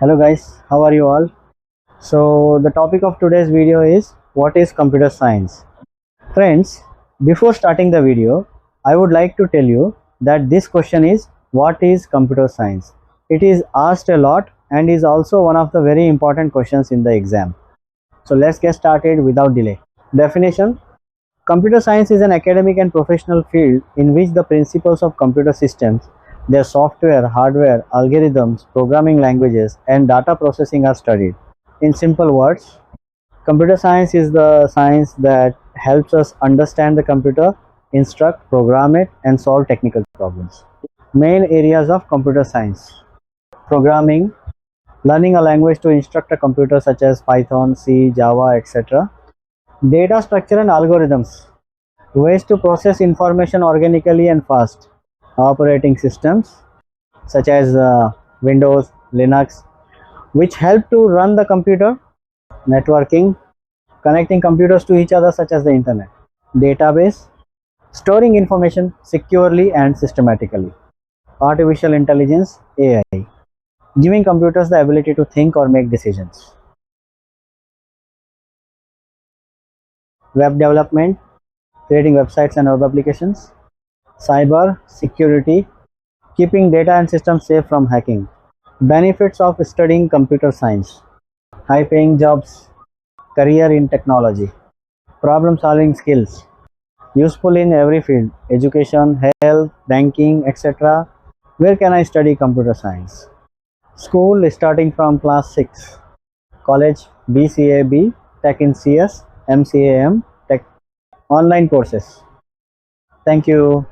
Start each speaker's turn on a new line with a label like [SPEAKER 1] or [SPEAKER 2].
[SPEAKER 1] Hello guys, how are you all? So the topic of today's video is what is computer science? Friends, before starting the video, I would like to tell you that this question is what is computer science? It is asked a lot and is also one of the very important questions in the exam. So let's get started without delay. Definition: computer science is an academic and professional field in which the principles of computer systems, their software, hardware, algorithms, programming languages, and data processing are studied. In simple words, computer science is the science that helps us understand the computer, instruct, program it, and solve technical problems. Main areas of computer science: programming, learning a language to instruct a computer such as Python, C, Java, etc. Data structure and algorithms, ways to process information organically and fast. Operating systems such as Windows, Linux, which help to run the computer. Networking, connecting computers to each other such as the internet. Database, storing information securely and systematically. Artificial intelligence, AI, giving computers the ability to think or make decisions. Web development, creating websites and web applications. Cyber security, keeping data and systems safe from hacking. Benefits of studying computer science: high paying jobs, career in technology, problem solving skills, useful in every field, education, health, banking, etc. Where can I study computer science? School starting from class 6, college BCAB, Tech in CS, MCAM, Tech online courses. Thank you.